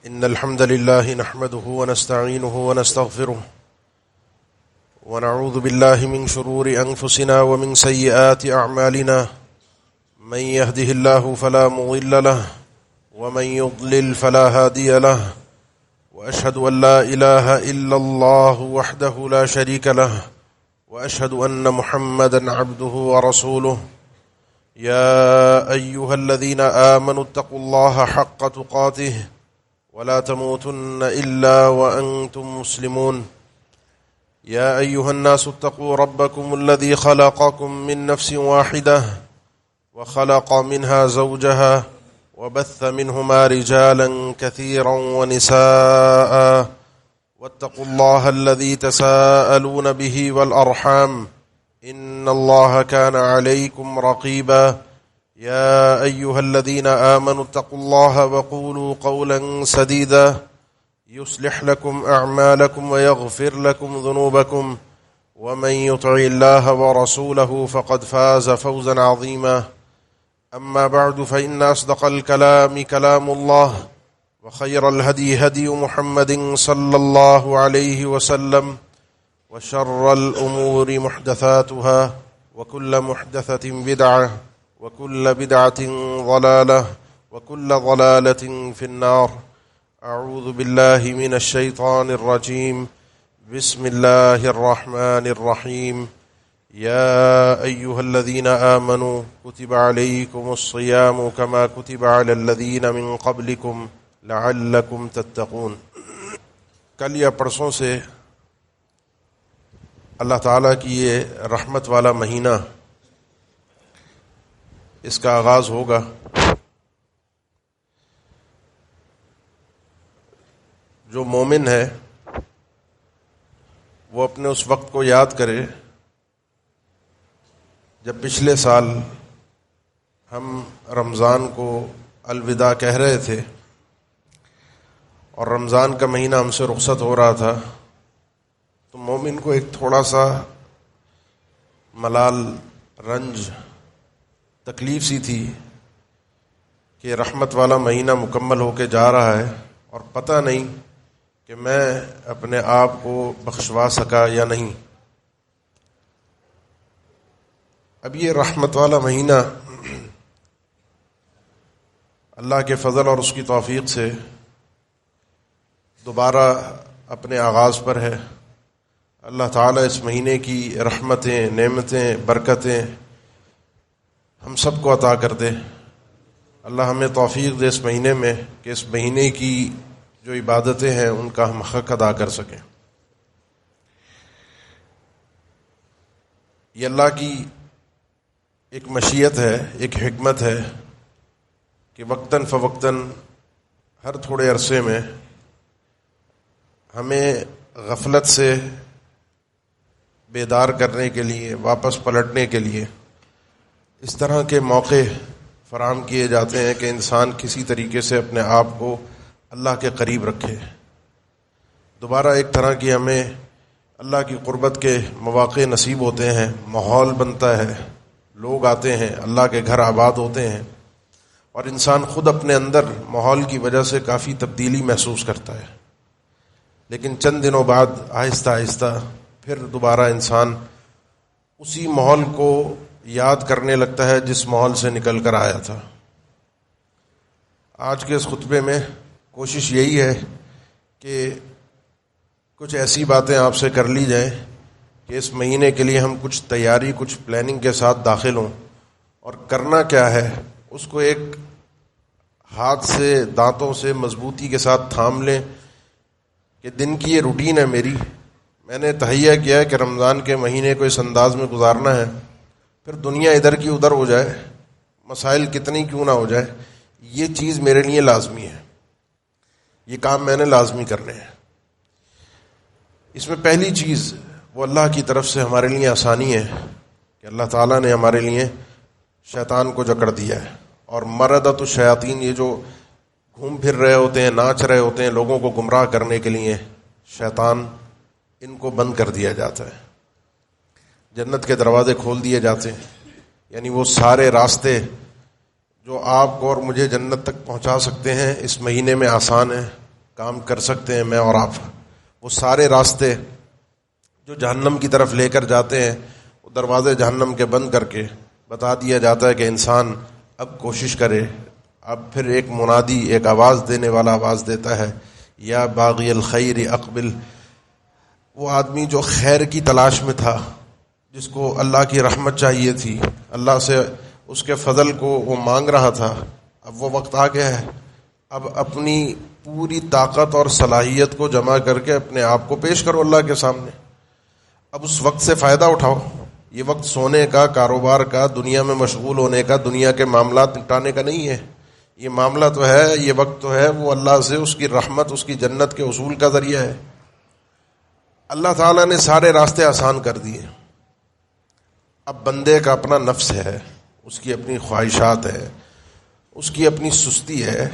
إن الحمد لله نحمده ونستعينه ونستغفره ونعوذ بالله من شرور أنفسنا ومن سيئات أعمالنا من يهده الله فلا مضل له ومن يضلل فلا هادي له وأشهد أن لا إله إلا الله وحده لا شريك له وأشهد أن محمدا عبده ورسوله يا أيها الذين آمنوا اتقوا الله حق تقاته ولا تموتن إلا وأنتم مسلمون يا أيها الناس اتقوا ربكم الذي خلقكم من نفس واحدة وخلق منها زوجها وبث منهما رجالا كثيرا ونساء واتقوا الله الذي تساءلون به والأرحام إن الله كان عليكم رقيبا يا أيها الذين آمنوا اتقوا الله وقولوا قولا سديدا يصلح لكم أعمالكم ويغفر لكم ذنوبكم ومن يطع الله ورسوله فقد فاز فوزا عظيما أما بعد فإن أصدق الكلام كلام الله وخير الهدي هدي محمد صلى الله عليه وسلم وشر الأمور محدثاتها وكل محدثة بدعة وكل بدعة ضلالة وكل ضلالة في النار أعوذ بالله من الشيطان الرجيم بسم الله الرحمن الرحيم يا أيها الذين آمنوا كتب عليكم الصيام كما كتب على الذين من قبلكم لعلكم تتقون۔ کل یا پرسوں سے اللہ تعالیٰ کی یہ رحمت والا مہینہ اس کا آغاز ہوگا۔ جو مومن ہے وہ اپنے اس وقت کو یاد کرے جب پچھلے سال ہم رمضان کو الوداع کہہ رہے تھے اور رمضان کا مہینہ ہم سے رخصت ہو رہا تھا، تو مومن کو ایک تھوڑا سا ملال، رنج، تکلیف سی تھی کہ رحمت والا مہینہ مکمل ہو کے جا رہا ہے اور پتہ نہیں کہ میں اپنے آپ کو بخشوا سکا یا نہیں۔ اب یہ رحمت والا مہینہ اللہ کے فضل اور اس کی توفیق سے دوبارہ اپنے آغاز پر ہے۔ اللہ تعالیٰ اس مہینے کی رحمتیں، نعمتیں، برکتیں ہم سب کو عطا کر دے۔ اللہ ہمیں توفیق دے اس مہینے میں کہ اس مہینے کی جو عبادتیں ہیں ان کا ہم حق ادا کر سکیں۔ یہ اللہ کی ایک مشیت ہے، ایک حکمت ہے کہ وقتاً فوقتاً ہر تھوڑے عرصے میں ہمیں غفلت سے بیدار کرنے کے لیے، واپس پلٹنے کے لیے اس طرح کے موقع فراہم کیے جاتے ہیں کہ انسان کسی طریقے سے اپنے آپ کو اللہ کے قریب رکھے۔ دوبارہ ایک طرح کی ہمیں اللہ کی قربت کے مواقع نصیب ہوتے ہیں، ماحول بنتا ہے، لوگ آتے ہیں، اللہ کے گھر آباد ہوتے ہیں اور انسان خود اپنے اندر ماحول کی وجہ سے کافی تبدیلی محسوس کرتا ہے، لیکن چند دنوں بعد آہستہ آہستہ پھر دوبارہ انسان اسی ماحول کو یاد کرنے لگتا ہے جس ماحول سے نکل کر آیا تھا۔ آج کے اس خطبے میں کوشش یہی ہے کہ کچھ ایسی باتیں آپ سے کر لی جائیں کہ اس مہینے کے لیے ہم کچھ تیاری، کچھ پلاننگ کے ساتھ داخل ہوں، اور کرنا کیا ہے اس کو ایک ہاتھ سے، دانتوں سے مضبوطی کے ساتھ تھام لیں کہ دن کی یہ روٹین ہے میری، میں نے تہیہ کیا ہے کہ رمضان کے مہینے کو اس انداز میں گزارنا ہے، پھر دنیا ادھر کی ادھر ہو جائے، مسائل کتنی کیوں نہ ہو جائے، یہ چیز میرے لیے لازمی ہے، یہ کام میں نے لازمی کرنے ہیں۔ اس میں پہلی چیز وہ اللہ کی طرف سے ہمارے لیے آسانی ہے کہ اللہ تعالیٰ نے ہمارے لیے شیطان کو جکڑ دیا ہے، اور مردۃ الشیاطین، یہ جو گھوم پھر رہے ہوتے ہیں، ناچ رہے ہوتے ہیں لوگوں کو گمراہ کرنے کے لیے، شیطان، ان کو بند کر دیا جاتا ہے، جنت کے دروازے کھول دیے جاتے ہیں۔ یعنی وہ سارے راستے جو آپ کو اور مجھے جنت تک پہنچا سکتے ہیں اس مہینے میں آسان ہیں، کام کر سکتے ہیں میں اور آپ. وہ سارے راستے جو جہنم کی طرف لے کر جاتے ہیں وہ دروازے جہنم کے بند کر کے بتا دیا جاتا ہے کہ انسان اب کوشش کرے. اب پھر ایک منادی، ایک آواز دینے والا آواز دیتا ہے، یا باغی الخیر اقبل. وہ آدمی جو خیر کی تلاش میں تھا، جس کو اللہ کی رحمت چاہیے تھی، اللہ سے اس کے فضل کو وہ مانگ رہا تھا، اب وہ وقت آ گیا ہے. اب اپنی پوری طاقت اور صلاحیت کو جمع کر کے اپنے آپ کو پیش کرو اللہ کے سامنے. اب اس وقت سے فائدہ اٹھاؤ. یہ وقت سونے کا، کاروبار کا، دنیا میں مشغول ہونے کا، دنیا کے معاملات نپٹانے کا نہیں ہے. یہ معاملہ تو ہے، یہ وقت تو ہے وہ اللہ سے اس کی رحمت، اس کی جنت کے حصول کا ذریعہ ہے. اللہ تعالیٰ نے سارے راستے آسان کر دیے. اب بندے کا اپنا نفس ہے، اس کی اپنی خواہشات ہے، اس کی اپنی سستی ہے،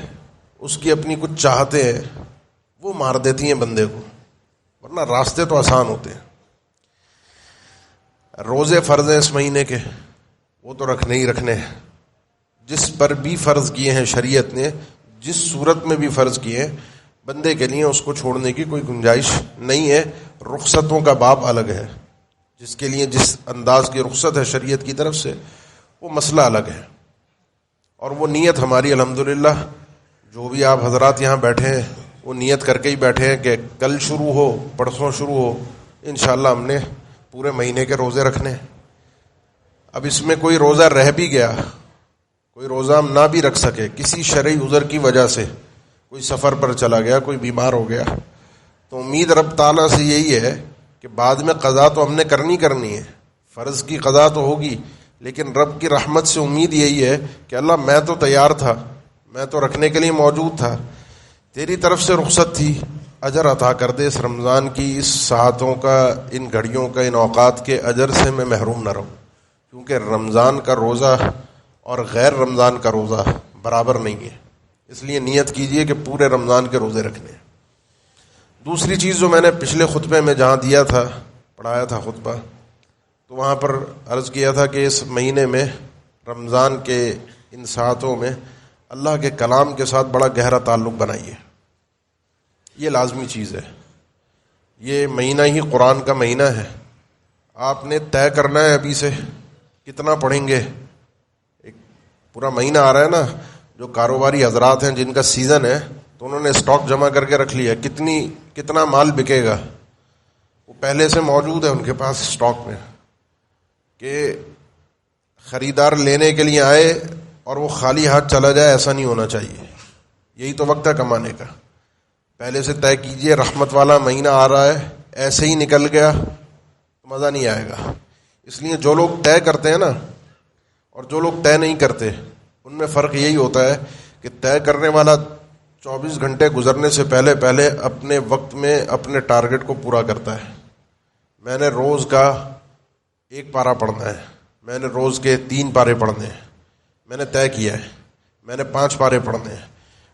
اس کی اپنی کچھ چاہتے ہیں، وہ مار دیتی ہیں بندے کو. ورنہ راستے تو آسان ہوتے ہیں. روزے فرض ہیں اس مہینے کے، وہ تو رکھنے ہی رکھنے ہیں. جس پر بھی فرض کیے ہیں شریعت نے، جس صورت میں بھی فرض کیے ہیں، بندے کے لیے اس کو چھوڑنے کی کوئی گنجائش نہیں ہے. رخصتوں کا باب الگ ہے. جس کے لیے جس انداز کی رخصت ہے شریعت کی طرف سے، وہ مسئلہ الگ ہے. اور وہ نیت ہماری الحمدللہ، جو بھی آپ حضرات یہاں بیٹھے ہیں وہ نیت کر کے ہی بیٹھے ہیں کہ کل شروع ہو، پرسوں شروع ہو، انشاءاللہ ہم نے پورے مہینے کے روزے رکھنے. اب اس میں کوئی روزہ رہ بھی گیا، کوئی روزہ ہم نہ بھی رکھ سکے کسی شرعی عذر کی وجہ سے، کوئی سفر پر چلا گیا، کوئی بیمار ہو گیا، تو امید رب تعالیٰ سے یہی ہے کہ بعد میں قضا تو ہم نے کرنی ہے. فرض کی قضا تو ہوگی، لیکن رب کی رحمت سے امید یہی ہے کہ اللہ میں تو تیار تھا، میں تو رکھنے کے لیے موجود تھا، تیری طرف سے رخصت تھی، اجر عطا کر دے. اس رمضان کی اس ساعتوں کا، ان گھڑیوں کا، ان اوقات کے اجر سے میں محروم نہ رہوں. کیونکہ رمضان کا روزہ اور غیر رمضان کا روزہ برابر نہیں ہے. اس لیے نیت کیجئے کہ پورے رمضان کے روزے رکھنے ہیں. دوسری چیز جو میں نے پچھلے خطبے میں جہاں دیا تھا، پڑھایا تھا خطبہ، تو وہاں پر عرض کیا تھا کہ اس مہینے میں، رمضان کے ان ساعتوں میں، اللہ کے کلام کے ساتھ بڑا گہرا تعلق بنائیے. یہ لازمی چیز ہے. یہ مہینہ ہی قرآن کا مہینہ ہے. آپ نے طے کرنا ہے ابھی سے کتنا پڑھیں گے. ایک پورا مہینہ آ رہا ہے نا. جو کاروباری حضرات ہیں جن کا سیزن ہے، تو انہوں نے اسٹاک جمع کر کے رکھ لیا. کتنا مال بکے گا وہ پہلے سے موجود ہے ان کے پاس اسٹاک میں، کہ خریدار لینے کے لیے آئے اور وہ خالی ہاتھ چلا جائے، ایسا نہیں ہونا چاہیے. یہی تو وقت ہے کمانے کا. پہلے سے طے کیجئے رحمت والا مہینہ آ رہا ہے، ایسے ہی نکل گیا تو مزہ نہیں آئے گا. اس لیے جو لوگ طے کرتے ہیں نا، اور جو لوگ طے نہیں کرتے، ان میں فرق یہی ہوتا ہے کہ طے کرنے والا 24 گھنٹے گزرنے سے پہلے اپنے وقت میں اپنے ٹارگٹ کو پورا کرتا ہے. میں نے روز کا 1 پارہ پڑھنا ہے، میں نے روز کے 3 پارے پڑھنے ہیں، میں نے طے کیا ہے. میں نے 5 پارے پڑھنے ہیں.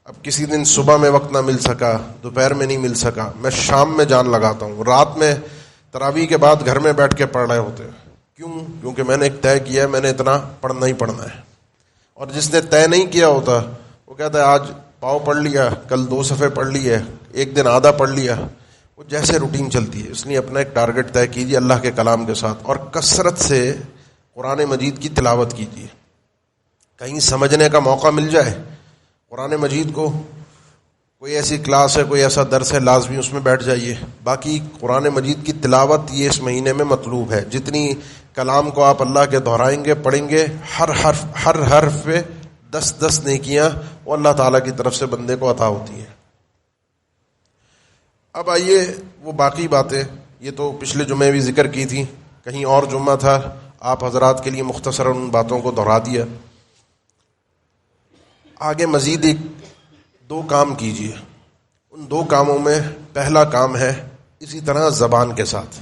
اب کسی دن صبح میں وقت نہ مل سکا، دوپہر میں نہیں مل سکا، میں شام میں جان لگاتا ہوں. رات میں تراویح کے بعد گھر میں بیٹھ کے پڑھ رہے ہوتے ہیں. کیونکہ میں نے ایک طے کیا ہے، میں نے اتنا پڑھنا ہی پڑھنا ہے. اور جس نے طے نہیں کیا ہوتا، وہ کہتا ہے آج پاؤ پڑھ لیا، کل 2 صفحے پڑھ لیے، ایک دن آدھا پڑھ لیا. وہ جیسے روٹین چلتی ہے. اس لیے اپنا ایک ٹارگٹ طے کیجیے اللہ کے کلام کے ساتھ، اور کثرت سے قرآن مجید کی تلاوت کیجیے. کہیں سمجھنے کا موقع مل جائے قرآن مجید کو، کوئی ایسی کلاس ہے، کوئی ایسا درس ہے، لازمی اس میں بیٹھ جائیے. باقی قرآن مجید کی تلاوت یہ اس مہینے میں مطلوب ہے. جتنی کلام کو آپ اللہ کے دہرائیں گے، پڑھیں گے، ہر حرف پہ 10 نیکیاں وہ اللہ تعالیٰ کی طرف سے بندے کو عطا ہوتی ہیں. اب آئیے وہ باقی باتیں، یہ تو پچھلے جمعے بھی ذکر کی تھی، کہیں اور جمعہ تھا، آپ حضرات کے لیے مختصراً ان باتوں کو دہرا دیا. آگے مزید 2 کام کیجیے. ان 2 کاموں میں پہلا کام ہے اسی طرح زبان کے ساتھ.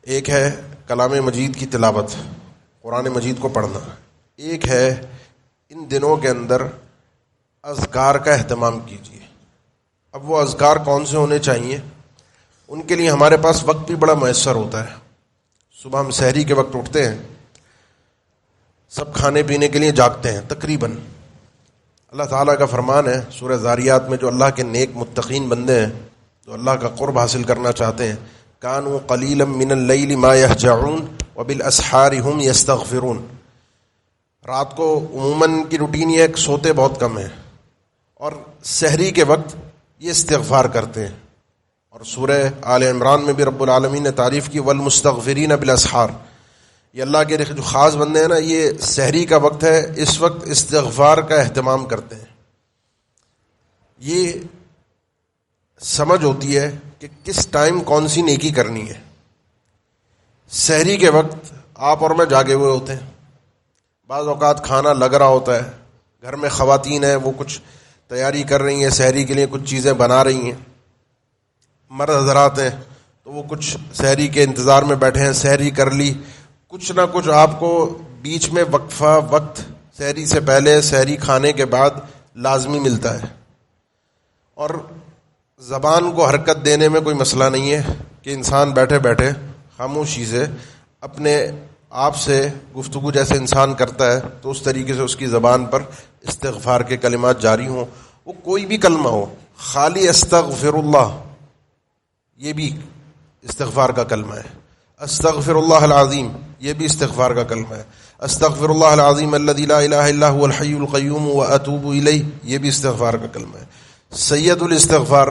ایک ہے کلام مجید کی تلاوت، قرآن مجید کو پڑھنا. ایک ہے ان دنوں کے اندر اذکار کا اہتمام کیجیے. اب وہ اذکار کون سے ہونے چاہیے؟ ان کے لیے ہمارے پاس وقت بھی بڑا میسر ہوتا ہے. صبح ہم سحری کے وقت اٹھتے ہیں، سب کھانے پینے کے لیے جاگتے ہیں تقریباً. اللہ تعالیٰ کا فرمان ہے سورہ ذاریات میں، جو اللہ کے نیک متقین بندے ہیں، جو اللہ کا قرب حاصل کرنا چاہتے ہیں، کانوا قلیلا من اللیل ما یہجعون وبالاسحار ہم یستغفرون. رات کو عموماً کی روٹین یہ ہے کہ سوتے بہت کم ہیں، اور سحری کے وقت یہ استغفار کرتے ہیں. اور سورہ آل عمران میں بھی رب العالمین نے تعریف کی، والمستغفرین بالاسحار. یہ اللہ کے جو خاص بندے ہیں نا، یہ سحری کا وقت ہے، اس وقت استغفار کا اہتمام کرتے ہیں. یہ سمجھ ہوتی ہے کہ کس ٹائم کون سی نیکی کرنی ہے. سحری کے وقت آپ اور میں جاگے ہوئے ہوتے ہیں، بعض اوقات کھانا لگ رہا ہوتا ہے، گھر میں خواتین ہیں وہ کچھ تیاری کر رہی ہیں، سحری کے لیے کچھ چیزیں بنا رہی ہیں. مرد حضرات ہیں تو وہ کچھ سحری کے انتظار میں بیٹھے ہیں، سحری کر لی. کچھ نہ کچھ آپ کو بیچ میں وقفہ وقت سحری سے پہلے سحری کھانے کے بعد لازمی ملتا ہے. اور زبان کو حرکت دینے میں کوئی مسئلہ نہیں ہے کہ انسان بیٹھے بیٹھے خاموشی سے اپنے آپ سے گفتگو جیسے انسان کرتا ہے تو اس طریقے سے اس کی زبان پر استغفار کے کلمات جاری ہوں. وہ کوئی بھی کلمہ ہو، خالی استغفر اللہ یہ بھی استغفار کا کلمہ ہے. استغفر اللہ العظیم یہ بھی استغفار کا کلمہ ہے. استغفر اللہ العظیم الذی لا الہ الا هو الحی القیوم واتوب الیہ یہ بھی استغفار کا کلمہ ہے. سید الاستغفار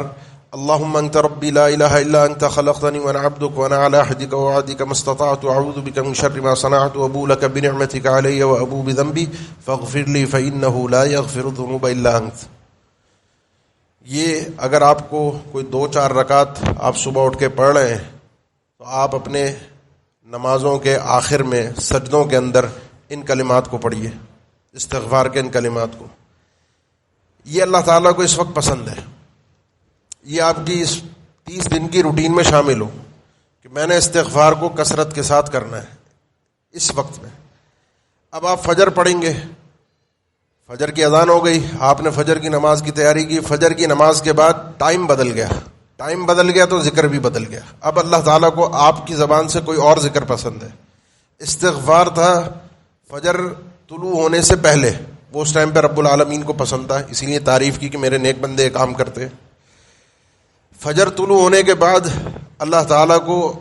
اللهم انت ربی لا الہ الا انت خلقتنی وانا عبدک وانا علی عہدک ووعدک ما استطعت اعوذ بک من شر ما صنعت وابوء لک بنعمتک علی وابوء بذنبی فاغفر لی فانه لا یغفر الذنوب الا انت. یہ اگر آپ کو کوئی 2-4 رکعت آپ صبح اٹھ کے پڑھ رہے ہیں تو آپ اپنے نمازوں کے آخر میں سجدوں کے اندر ان کلمات کو پڑھیے، استغفار کے ان کلمات کو. یہ اللہ تعالیٰ کو اس وقت پسند ہے. یہ آپ کی اس 30 دن کی روٹین میں شامل ہو کہ میں نے استغفار کو کثرت کے ساتھ کرنا ہے اس وقت میں. اب آپ فجر پڑھیں گے، فجر کی اذان ہو گئی، آپ نے فجر کی نماز کی تیاری کی. فجر کی نماز کے بعد ٹائم بدل گیا تو ذکر بھی بدل گیا. اب اللہ تعالیٰ کو آپ کی زبان سے کوئی اور ذکر پسند ہے. استغفار تھا فجر طلوع ہونے سے پہلے، وہ اس ٹائم پہ رب العالمین کو پسند تھا، اسی لیے تعریف کی کہ میرے نیک بندے یہ کام کرتے. فجر طلوع ہونے کے بعد اللہ تعالیٰ کو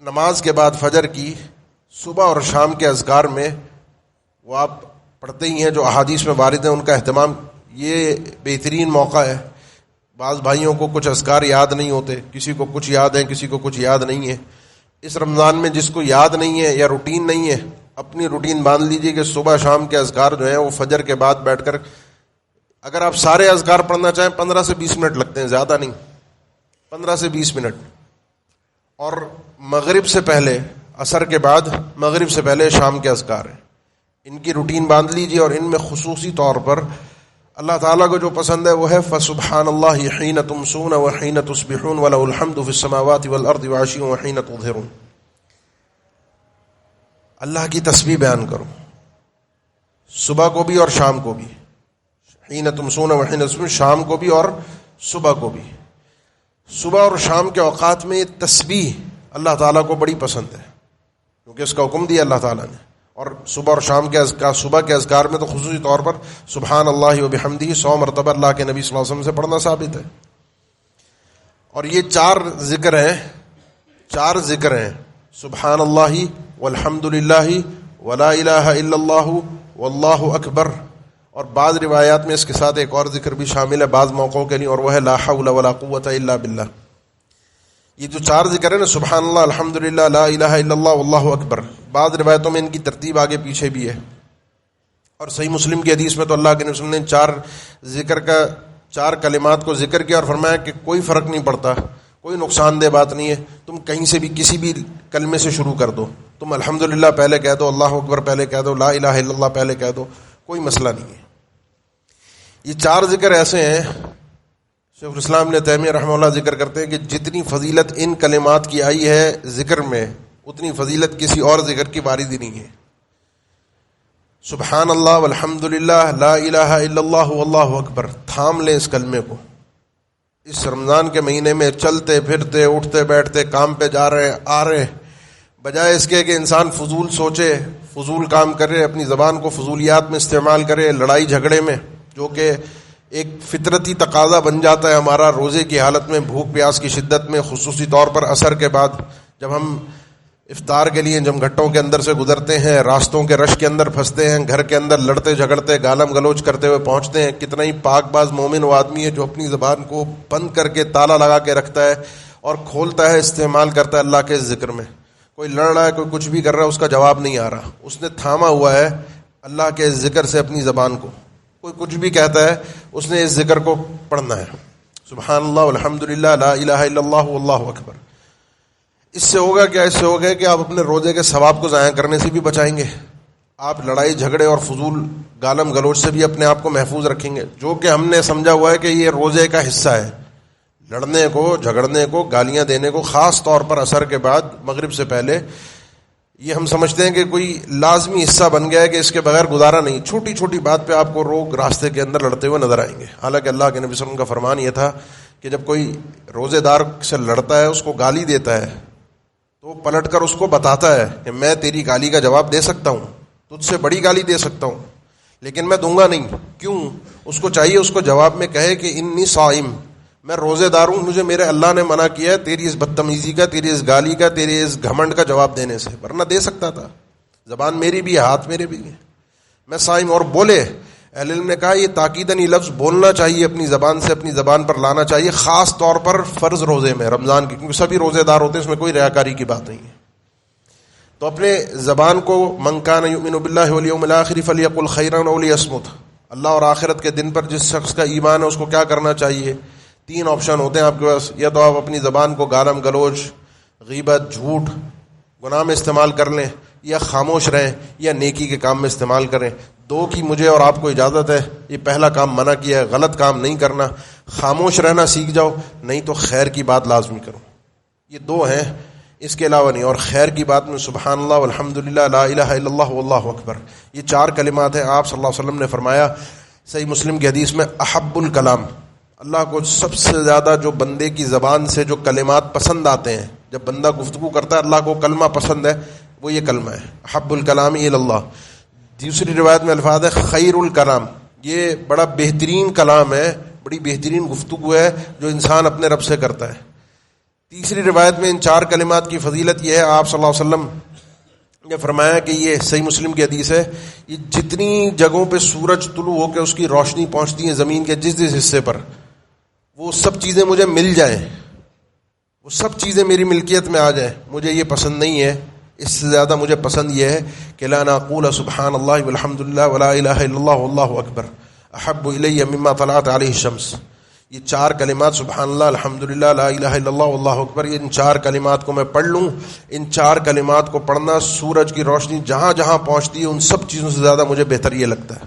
نماز کے بعد فجر کی صبح اور شام کے اذکار میں وہ آپ پڑھتے ہی ہیں جو احادیث میں وارد ہیں، ان کا اہتمام. یہ بہترین موقع ہے. بعض بھائیوں کو کچھ اذکار یاد نہیں ہوتے، کسی کو کچھ یاد ہیں، کسی کو کچھ یاد نہیں ہے. اس رمضان میں جس کو یاد نہیں ہے یا روٹین نہیں ہے، اپنی روٹین باندھ لیجیے کہ صبح شام کے اذکار جو ہیں وہ فجر کے بعد بیٹھ کر، اگر آپ سارے اذکار پڑھنا چاہیں 15 سے 20 منٹ لگتے ہیں، زیادہ نہیں، 15 سے 20 منٹ. اور مغرب سے پہلے، عصر کے بعد مغرب سے پہلے شام کے اذکار ہیں. ان کی روٹین باندھ لیجیے. اور ان میں خصوصی طور پر اللہ تعالیٰ کو جو پسند ہے وہ ہے فسبحان اللہ حین تمسون وحین تصبحون وله الحمد فی السماوات والارض وعشیا وحین تظہرون. اللہ کی تسبیح بیان کرو صبح کو بھی اور شام کو بھی. حین تمسون وحین تصبحون، شام کو بھی اور صبح کو بھی. صبح اور شام کے اوقات میں یہ تسبیح اللہ تعالیٰ کو بڑی پسند ہے کیونکہ اس کا حکم دیا اللہ تعالیٰ نے. اور صبح اور شام کے اذکار، صبح کے اذکار میں تو خصوصی طور پر سبحان اللہ و بحمدہ 100 مرتبہ اللہ کے نبی صلی اللہ علیہ وسلم سے پڑھنا ثابت ہے. اور یہ 4 ذکر ہیں سبحان اللہ والحمد للہ ولا الہ الا اللہ واللہ اکبر. اور بعض روایات میں اس کے ساتھ ایک اور ذکر بھی شامل ہے بعض موقعوں کے لیے، اور وہ ہے لا حول ولا قوت الا باللہ. یہ جو 4 ذکر ہیں نا، سبحان اللہ، الحمدللہ، لا الہ الا اللہ، واللہ اکبر، بعض روایتوں میں ان کی ترتیب آگے پیچھے بھی ہے. اور صحیح مسلم کی حدیث میں تو اللہ کے نبی صلی اللہ علیہ وسلم نے 4 کلمات کو ذکر کیا اور فرمایا کہ کوئی فرق نہیں پڑتا، کوئی نقصان دہ بات نہیں ہے، تم کہیں سے بھی کسی بھی کلمے سے شروع کر دو. تم الحمدللہ پہلے کہہ دو، اللہ اکبر پہلے کہہ دو، لا الہ الا اللہ پہلے کہہ دو، کوئی مسئلہ نہیں ہے. یہ 4 ذکر ایسے ہیں، شیخ الاسلام ابن تیمیہ رحمہ اللہ ذکر کرتے ہیں کہ جتنی فضیلت ان کلمات کی آئی ہے ذکر میں، اتنی فضیلت کسی اور ذکر کی وارد ہی نہیں ہے. سبحان اللہ والحمدللہ لا الہ الا اللہ واللہ اکبر. تھام لیں اس کلمے کو. اس رمضان کے مہینے میں چلتے پھرتے، اٹھتے بیٹھتے، کام پہ جا رہے آ رہے، بجائے اس کے کہ انسان فضول سوچے، فضول کام کرے، اپنی زبان کو فضولیات میں استعمال کرے، لڑائی جھگڑے میں، جو کہ ایک فطرتی تقاضا بن جاتا ہے ہمارا روزے کی حالت میں، بھوک پیاس کی شدت میں، خصوصی طور پر عصر کے بعد جب ہم افطار کے لیے جم گھٹوں کے اندر سے گزرتے ہیں، راستوں کے رش کے اندر پھنستے ہیں، گھر کے اندر لڑتے جھگڑتے گالم گلوچ کرتے ہوئے پہنچتے ہیں. کتنا ہی پاک باز مومن وہ آدمی ہے جو اپنی زبان کو بند کر کے تالا لگا کے رکھتا ہے اور کھولتا ہے، استعمال کرتا ہے اللہ کے ذکر میں. کوئی لڑ رہا ہے، کوئی کچھ بھی کر رہا ہے، اس کا جواب نہیں آ رہا، اس نے تھاما ہوا ہے اللہ کے ذکر سے اپنی زبان کو. کوئی کچھ بھی کہتا ہے، اس نے اس ذکر کو پڑھنا ہے. سبحان اللہ والحمدللہ لا الہ الا اللہ واللہ اکبر. اس سے ہوگا کیا؟ اس سے ہوگا کہ آپ اپنے روزے کے ثواب کو ضائع کرنے سے بھی بچائیں گے، آپ لڑائی جھگڑے اور فضول گالم گلوچ سے بھی اپنے آپ کو محفوظ رکھیں گے، جو کہ ہم نے سمجھا ہوا ہے کہ یہ روزے کا حصہ ہے. لڑنے کو، جھگڑنے کو، گالیاں دینے کو، خاص طور پر عصر کے بعد مغرب سے پہلے، یہ ہم سمجھتے ہیں کہ کوئی لازمی حصہ بن گیا ہے کہ اس کے بغیر گزارا نہیں. چھوٹی چھوٹی بات پہ آپ کو لوگ راستے کے اندر لڑتے ہوئے نظر آئیں گے. حالانکہ اللہ کے نبی صلی اللہ علیہ وسلم کا فرمان یہ تھا کہ جب کوئی روزے دار سے لڑتا ہے، اس کو گالی دیتا ہے، تو پلٹ کر اس کو بتاتا ہے کہ میں تیری گالی کا جواب دے سکتا ہوں، تجھ سے بڑی گالی دے سکتا ہوں، لیکن میں دوں گا نہیں. کیوں؟ اس کو چاہیے اس کو جواب میں کہے کہ انی صائم، میں روزے دار ہوں، مجھے میرے اللہ نے منع کیا ہے تیری اس بدتمیزی کا، تیری اس گالی کا، تیری اس گھمنڈ کا جواب دینے سے، ورنہ دے سکتا تھا. زبان میری بھی ہے، ہاتھ میرے بھی ہے، میں صائم. اور بولے، اہل علم نے کہا یہ تاکیداً یہ لفظ بولنا چاہیے، اپنی زبان سے اپنی زبان پر لانا چاہیے، خاص طور پر فرض روزے میں، رمضان کی، کیونکہ سبھی روزے دار ہوتے ہیں، اس میں کوئی ریاکاری کی بات نہیں ہے. تو اپنے زبان کو من کان یؤمن باللہ والیوم الآخر فلیقل خیرا او لیصمت، اللہ اور آخرت کے دن پر جس شخص کا ایمان ہے اس کو کیا کرنا چاہیے؟ 3 آپشن ہوتے ہیں آپ کے پاس، یا تو آپ اپنی زبان کو گالم گلوچ، غیبت، جھوٹ، گناہ میں استعمال کر لیں، یا خاموش رہیں، یا نیکی کے کام میں استعمال کریں. 2 کی مجھے اور آپ کو اجازت ہے. یہ پہلا کام منع کیا ہے، غلط کام نہیں کرنا. خاموش رہنا سیکھ جاؤ، نہیں تو خیر کی بات لازمی کرو. یہ 2 ہیں، اس کے علاوہ نہیں. اور خیر کی بات میں سبحان اللہ والحمدللہ لا الہ الا اللہ واللہ اکبر، یہ 4 کلمات ہیں. آپ صلی اللہ علیہ وسلم نے فرمایا صحیح مسلم کی حدیث میں، احب الکلام، اللہ کو سب سے زیادہ جو بندے کی زبان سے جو کلمات پسند آتے ہیں، جب بندہ گفتگو کرتا ہے اللہ کو کلمہ پسند ہے، وہ یہ کلمہ ہے، احب الکلام الی اللہ. دوسری روایت میں الفاظ ہے خیر الکلام، یہ بڑا بہترین کلام ہے، بڑی بہترین گفتگو ہے جو انسان اپنے رب سے کرتا ہے. تیسری روایت میں ان 4 کلمات کی فضیلت یہ ہے، آپ صلی اللہ علیہ وسلم نے فرمایا کہ یہ صحیح مسلم کی حدیث ہے، یہ جتنی جگہوں پہ سورج طلوع ہو کے اس کی روشنی پہنچتی ہے زمین کے جس حصے پر، وہ سب چیزیں مجھے مل جائیں، وہ سب چیزیں میری ملکیت میں آ جائیں، مجھے یہ پسند نہیں ہے. اس سے زیادہ مجھے پسند یہ ہے کہ لا نقول سبحان اللہ والحمدللہ ولا الہ الا اللہ واللہ اکبر احب الی مما طلعت علیہ الشمس. یہ 4 کلمات سبحان اللہ، الحمدللہ، لا الہ الا اللہ واللہ اکبر، ان 4 کلمات کو میں پڑھ لوں، ان 4 کلمات کو پڑھنا سورج کی روشنی جہاں جہاں پہنچتی ہے ان سب چیزوں سے زیادہ مجھے بہتر یہ لگتا ہے.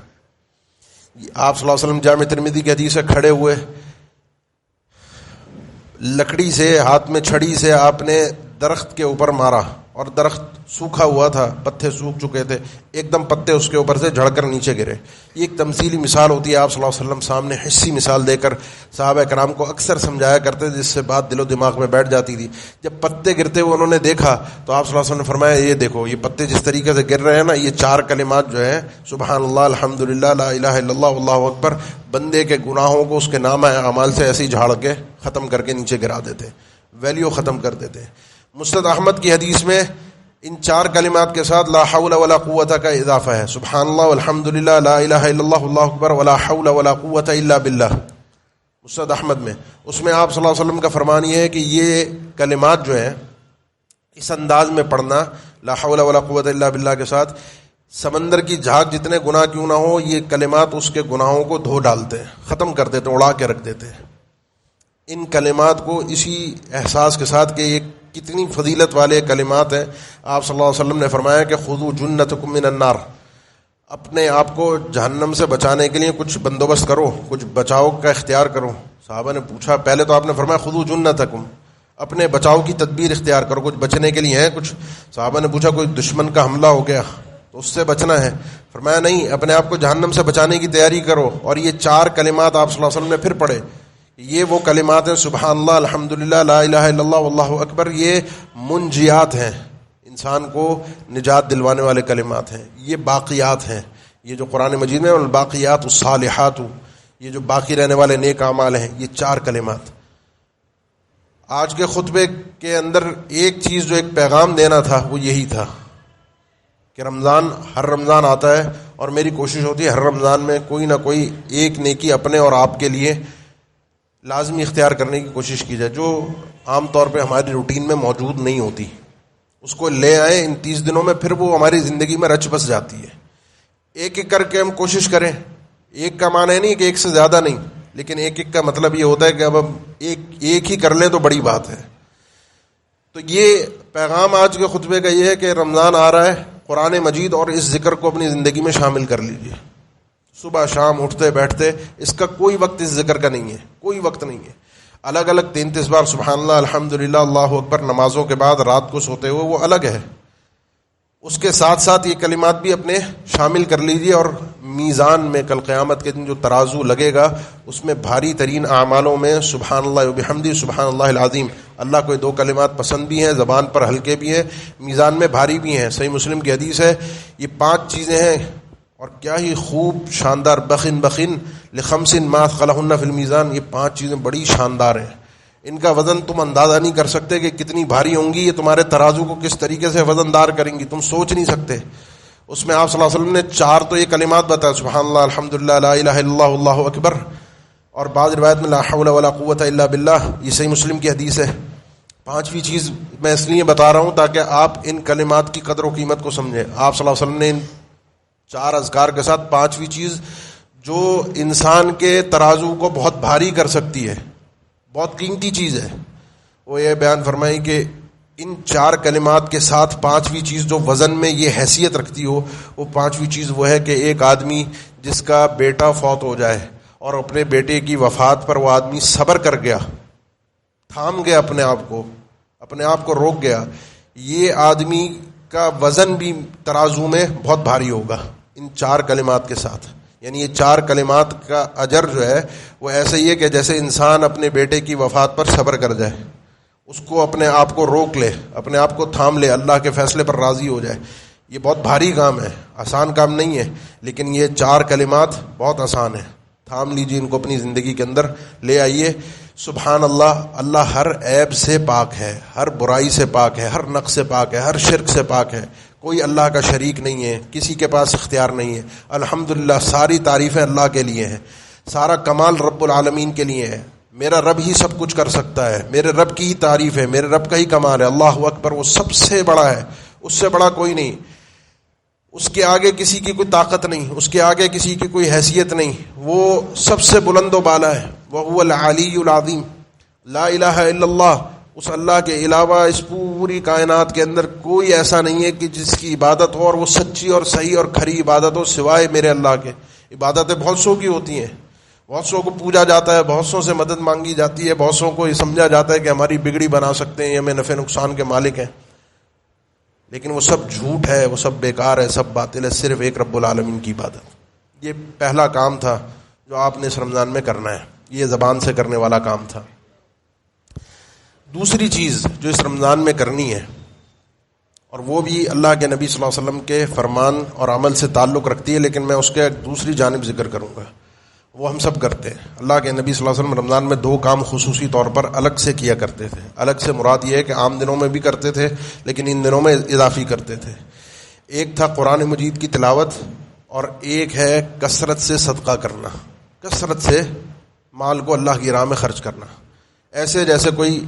آپ صلی اللہ علیہ وسلم جامع ترمذی کی حدیث سے کھڑے ہوئے، لکڑی سے، ہاتھ میں چھڑی سے آپ نے درخت کے اوپر مارا، اور درخت سوکھا ہوا تھا، پتے سوکھ چکے تھے، ایک دم پتے اس کے اوپر سے جھڑ کر نیچے گرے. یہ ایک تمثیلی مثال ہوتی ہے. آپ صلی اللہ علیہ وسلم سامنے حسی مثال دے کر صحابہ کرام کو اکثر سمجھایا کرتے تھے، جس سے بات دل و دماغ میں بیٹھ جاتی تھی. جب پتے گرتے ہوئے انہوں نے دیکھا تو آپ صلی اللہ علیہ وسلم نے فرمایا یہ دیکھو یہ پتے جس طریقے سے گر رہے ہیں نا، یہ 4 کلمات جو ہیں سبحان اللہ، الحمدللہ، لا الہ الا اللہ واللہ اکبر، بندے کے گناہوں کو اس کے نامہ اعمال سے ایسے ہی جھاڑ کے ختم کر کے نیچے گرا دیتے، ویلیو ختم کر دیتے. مسند احمد کی حدیث میں ان 4 کلمات کے ساتھ لا حول ولا قوت کا اضافہ ہے، سبحان اللہ والحمدللہ، لا الہ الا اللہ واللہ اکبر ولا حول ولا قوت الا باللہ. مسند احمد میں اس میں آپ صلی اللہ علیہ وسلم کا فرمان یہ ہے کہ یہ کلمات جو ہیں اس انداز میں پڑھنا، لا حول ولا قوت الا باللہ کے ساتھ، سمندر کی جھاگ جتنے گناہ کیوں نہ ہو، یہ کلمات اس کے گناہوں کو دھو ڈالتے ہیں، ختم کر دیتے ہیں، اڑا کے رکھ دیتے ہیں. ان کلمات کو اسی احساس کے ساتھ کہ یہ کتنی فضیلت والے کلمات ہیں، آپ صلی اللہ علیہ وسلم نے فرمایا کہ خذوا جنتکم من النار، اپنے آپ کو جہنم سے بچانے کے لیے کچھ بندوبست کرو، کچھ بچاؤ کا اختیار کرو. صحابہ نے پوچھا، پہلے تو آپ نے فرمایا خذوا جنتکم، اپنے بچاؤ کی تدبیر اختیار کرو، کچھ بچنے کے لیے ہیں کچھ. صحابہ نے پوچھا کوئی دشمن کا حملہ ہو گیا تو اس سے بچنا ہے؟ فرمایا نہیں، اپنے آپ کو جہنم سے بچانے کی تیاری کرو. اور یہ 4 کلمات آپ صلی اللہ علیہ وسلم نے پھر پڑھے، یہ وہ کلمات ہیں سبحان اللہ، الحمدللہ، لا الہ الا اللہ واللہ اکبر، یہ منجیات ہیں، انسان کو نجات دلوانے والے کلمات ہیں، یہ باقیات ہیں، یہ جو قرآن مجید میں الباقیات الصالحات، یہ جو باقی رہنے والے نیک اعمال ہیں، یہ 4 کلمات. آج کے خطبے کے اندر ایک چیز جو ایک پیغام دینا تھا وہ یہی تھا کہ ہر رمضان آتا ہے اور میری کوشش ہوتی ہے ہر رمضان میں کوئی نہ کوئی ایک نیکی اپنے اور آپ کے لیے لازمی اختیار کرنے کی کوشش کی جائے، جو عام طور پہ ہماری روٹین میں موجود نہیں ہوتی. اس کو لے آئیں ان 30 دنوں میں، پھر وہ ہماری زندگی میں رچ بس جاتی ہے. ایک ایک کر کے ہم کوشش کریں. ایک کا معنی نہیں کہ ایک سے زیادہ نہیں، لیکن ایک ایک کا مطلب یہ ہوتا ہے کہ اب ہم ایک ہی کر لیں تو بڑی بات ہے. تو یہ پیغام آج کے خطبے کا یہ ہے کہ رمضان آ رہا ہے، قرآن مجید اور اس ذکر کو اپنی زندگی میں شامل کر لیجئے. صبح شام اٹھتے بیٹھتے اس کا کوئی وقت اس ذکر کا نہیں ہے، کوئی وقت نہیں ہے. الگ الگ 33 بار سبحان اللہ الحمدللہ اللہ اکبر نمازوں کے بعد رات کو سوتے ہوئے وہ الگ ہے. اس کے ساتھ ساتھ یہ کلمات بھی اپنے شامل کر لیجئے، اور میزان میں کل قیامت کے دن جو ترازو لگے گا اس میں بھاری ترین اعمالوں میں سبحان اللہ وبحمدہ سبحان اللہ العظیم. اللہ کو 2 کلمات پسند بھی ہیں، زبان پر ہلکے بھی ہیں، میزان میں بھاری بھی ہیں. صحیح مسلم کی حدیث ہے. یہ 5 چیزیں ہیں اور کیا ہی خوب شاندار. بخن لخمس ما ثقلہن فی المیزان. یہ 5 چیزیں بڑی شاندار ہیں. ان کا وزن تم اندازہ نہیں کر سکتے کہ کتنی بھاری ہوں گی. یہ تمہارے ترازو کو کس طریقے سے وزن دار کریں گی، تم سوچ نہیں سکتے. اس میں آپ صلی اللہ علیہ وسلم نے 4 تو یہ کلمات بتایا، سبحان اللہ الحمدللہ لا الہ الا اللہ اللہ اکبر، اور بعض روایت میں لا حول ولا قوت الا باللہ. یہ صحیح مسلم کی حدیث ہے. 5ویں چیز میں اس لیے بتا رہا ہوں تاکہ آپ ان کلمات کی قدر و قیمت کو سمجھیں. آپ صلی اللہ علیہ وسلم نے ان 4 اذکار کے ساتھ 5ویں چیز جو انسان کے ترازو کو بہت بھاری کر سکتی ہے، بہت قیمتی چیز ہے، وہ یہ بیان فرمائی کہ ان 4 کلمات کے ساتھ 5ویں چیز جو وزن میں یہ حیثیت رکھتی ہو، وہ 5ویں چیز وہ ہے کہ ایک آدمی جس کا بیٹا فوت ہو جائے اور اپنے بیٹے کی وفات پر وہ آدمی صبر کر گیا، تھام گیا اپنے آپ کو روک گیا، یہ آدمی کا وزن بھی ترازو میں بہت بھاری ہوگا ان 4 کلمات کے ساتھ. یعنی یہ 4 کلمات کا اجر جو ہے وہ ایسے ہی ہے کہ جیسے انسان اپنے بیٹے کی وفات پر صبر کر جائے، اس کو اپنے آپ کو روک لے، اپنے آپ کو تھام لے، اللہ کے فیصلے پر راضی ہو جائے. یہ بہت بھاری کام ہے، آسان کام نہیں ہے، لیکن یہ 4 کلمات بہت آسان ہیں. تھام لیجیے ان کو اپنی زندگی کے اندر لے آئیے. سبحان اللہ، اللہ ہر عیب سے پاک ہے، ہر برائی سے پاک ہے، ہر نقص سے پاک ہے، ہر شرک سے پاک ہے. کوئی اللہ کا شریک نہیں ہے، کسی کے پاس اختیار نہیں ہے. الحمدللہ ساری تعریفیں اللہ کے لیے ہیں، سارا کمال رب العالمین کے لیے ہے. میرا رب ہی سب کچھ کر سکتا ہے، میرے رب کی ہی تعریف ہے، میرے رب کا ہی کمال ہے. اللہ اکبر، وہ سب سے بڑا ہے، اس سے بڑا کوئی نہیں، اس کے آگے کسی کی کوئی طاقت نہیں، اس کے آگے کسی کی کوئی حیثیت نہیں. وہ سب سے بلند و بالا ہے. وَهُوَ الْعَلِيُّ الْعَظِيمُ. لا الہ الا اللہ. اس اللہ کے علاوہ اس پوری کائنات کے اندر کوئی ایسا نہیں ہے کہ جس کی عبادت ہو اور وہ سچی اور صحیح اور کھری عبادت ہو سوائے میرے اللہ کے. عبادتیں بہت سو کی ہوتی ہیں، بہت سو کو پوجا جاتا ہے، بہت سو سے مدد مانگی جاتی ہے، بہت سو کو یہ سمجھا جاتا ہے کہ ہماری بگڑی بنا سکتے ہیں، ہمیں نفع نقصان کے مالک ہیں، لیکن وہ سب جھوٹ ہے، وہ سب بیکار ہے، سب باطل ہے. صرف ایک رب العالمین کی عبادت. یہ پہلا کام تھا جو آپ نے اس رمضان میں کرنا ہے، یہ زبان سے کرنے والا کام تھا. دوسری چیز جو اس رمضان میں کرنی ہے، اور وہ بھی اللہ کے نبی صلی اللہ علیہ وسلم کے فرمان اور عمل سے تعلق رکھتی ہے، لیکن میں اس کے ایک دوسری جانب ذکر کروں گا. وہ ہم سب کرتے ہیں. اللہ کے نبی صلی اللہ علیہ وسلم رمضان میں 2 کام خصوصی طور پر الگ سے کیا کرتے تھے. الگ سے مراد یہ ہے کہ عام دنوں میں بھی کرتے تھے، لیکن ان دنوں میں اضافی کرتے تھے. ایک تھا قرآن مجید کی تلاوت، اور ایک ہے کثرت سے صدقہ کرنا، کثرت سے مال کو اللہ کی راہ میں خرچ کرنا. ایسے جیسے کوئی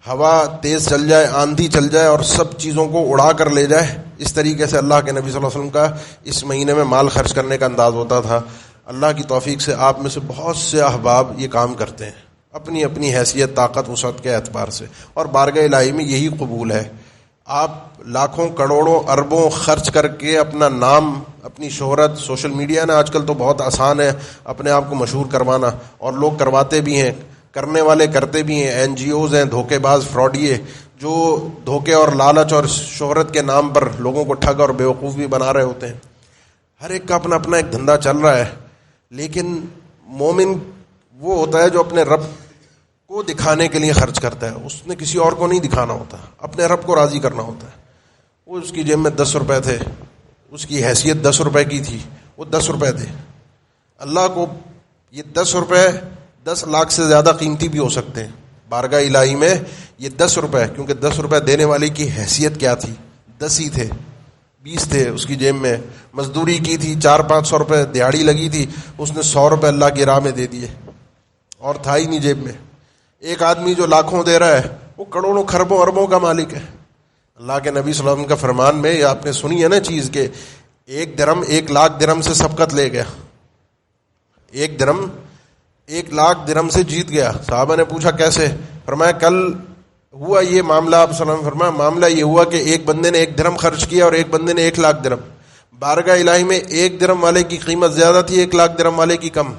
ہوا تیز چل جائے، آندھی چل جائے اور سب چیزوں کو اڑا کر لے جائے، اس طریقے سے اللہ کے نبی صلی اللہ علیہ وسلم کا اس مہینے میں مال خرچ کرنے کا انداز ہوتا تھا. اللہ کی توفیق سے آپ میں سے بہت سے احباب یہ کام کرتے ہیں، اپنی اپنی حیثیت، طاقت، وسعت کے اعتبار سے، اور بارگاہ الہی میں یہی قبول ہے. آپ لاکھوں کروڑوں اربوں خرچ کر کے اپنا نام، اپنی شہرت، سوشل میڈیا نے آج کل تو بہت آسان ہے اپنے آپ کو مشہور کروانا، اور لوگ کرواتے بھی ہیں، کرنے والے کرتے بھی ہیں. NGOs ہیں دھوکے باز، فراڈیے، جو دھوکے اور لالچ اور شہرت کے نام پر لوگوں کو ٹھگ اور بیوقوف بھی بنا رہے ہوتے ہیں. ہر ایک کا اپنا اپنا ایک دھندا چل رہا ہے، لیکن مومن وہ ہوتا ہے جو اپنے رب کو دکھانے کے لیے خرچ کرتا ہے. اس نے کسی اور کو نہیں دکھانا ہوتا، اپنے رب کو راضی کرنا ہوتا ہے. وہ اس کی جیب میں 10 روپے تھے، اس کی حیثیت 10 روپے کی تھی، وہ 10 روپے دے. اللہ کو یہ 10 روپے 10 لاکھ سے زیادہ قیمتی بھی ہو سکتے ہیں. بارگاہ الہی میں یہ 10 روپے، کیونکہ 10 روپے دینے والے کی حیثیت کیا تھی؟ 10 ہی تھے، 20 تھے اس کی جیب میں، مزدوری کی تھی، 400-500 روپے دیہڑی لگی تھی، اس نے 100 روپے اللہ کی راہ میں دے دیے اور تھا ہی نہیں جیب میں. ایک آدمی جو لاکھوں دے رہا ہے وہ کروڑوں خربوں اربوں کا مالک ہے. اللہ کے نبی صلی اللہ علیہ وسلم کا فرمان میں، یہ آپ نے سنی ہے نا چیز، کہ 1 درہم 1 لاکھ درہم سے سبقت لے گیا. 1 درہم 1 لاکھ درہم سے جیت گیا. صحابہ نے پوچھا کیسے؟ فرمایا کل ہوا یہ معاملہ. آپ صلی اللہ علیہ وسلم فرمایا معاملہ یہ ہوا کہ ایک بندے نے 1 درہم خرچ کیا اور ایک بندے نے 1 لاکھ درہم. بارگاہ الہی میں 1 درہم والے کی قیمت زیادہ تھی، 1 لاکھ درہم والے کی کم.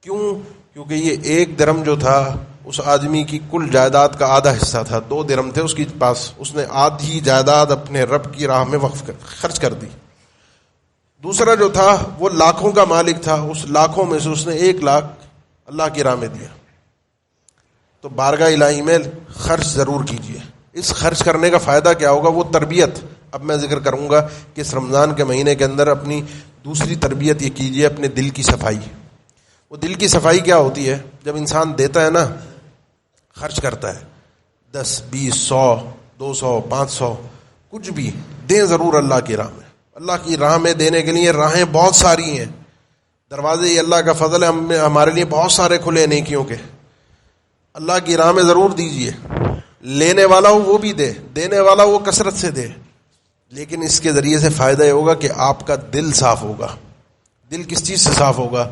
کیوں؟ کیونکہ یہ 1 درہم جو تھا اس آدمی کی کل جائیداد کا آدھا حصہ تھا. 2 درہم تھے اس کے پاس، اس نے آدھی جائیداد اپنے رب کی راہ میں خرچ کر دی. دوسرا جو تھا وہ لاکھوں کا مالک تھا، اس لاکھوں میں سے اس نے 1 لاکھ اللہ کی راہ میں دیا. تو بارگاہ الہی میں خرچ ضرور کیجیے. اس خرچ کرنے کا فائدہ کیا ہوگا؟ وہ تربیت. اب میں ذکر کروں گا کہ اس رمضان کے مہینے کے اندر اپنی دوسری تربیت یہ کیجیے، اپنے دل کی صفائی. وہ دل کی صفائی کیا ہوتی ہے؟ جب انسان دیتا ہے نا، خرچ کرتا ہے، 10 20 100 200 500 کچھ بھی دیں ضرور اللہ کی راہ میں. اللہ کی راہ میں دینے کے لیے راہیں بہت ساری ہیں، دروازے یہ اللہ کا فضل ہے، ہمارے لیے بہت سارے کھلے نیکیوں کے. اللہ کی راہ میں ضرور دیجیے. لینے والا ہو وہ بھی دے، دینے والا وہ کثرت سے دے. لیکن اس کے ذریعے سے فائدہ یہ ہوگا کہ آپ کا دل صاف ہوگا. دل کس چیز سے صاف ہوگا؟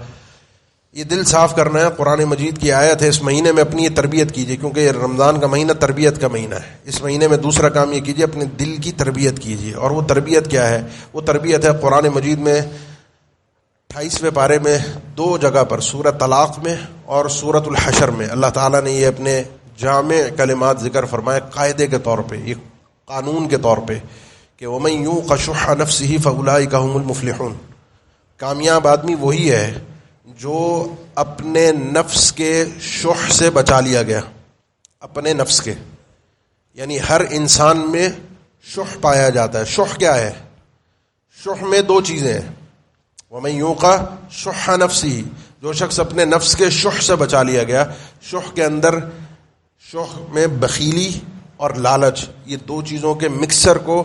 یہ دل صاف کرنا ہے. قرآن مجید کی آیت ہے، اس مہینے میں اپنی یہ تربیت کیجیے، کیونکہ یہ رمضان کا مہینہ تربیت کا مہینہ ہے. اس مہینے میں دوسرا کام یہ کیجیے، اپنے دل کی تربیت کیجیے. اور وہ تربیت کیا ہے؟ وہ تربیت ہے قرآن مجید میں 28ویں پارے میں 2 جگہ پر، سورہ طلاق میں اور سورۃ الحشر میں اللہ تعالیٰ نے یہ اپنے جامع کلمات ذکر فرمائے قاعدے کے طور پہ، یہ قانون کے طور پہ، کہ وَمَن یُوقَ شُحَّ نَفْسِهِ فَأُولَٰئِکَ هُمُ الْمُفْلِحُونَ. کامیاب آدمی وہی ہے جو اپنے نفس کے شح سے بچا لیا گیا. اپنے نفس کے، یعنی ہر انسان میں شح پایا جاتا ہے. شح کیا ہے؟ شح میں 2 چیزیں ہیں. وَمَن یُوقَ شُحَّ نَفْسِهِ، جو شخص اپنے نفس کے شح سے بچا لیا گیا. شح کے اندر، شح میں بخیلی اور لالچ، یہ 2 چیزوں کے مکسر کو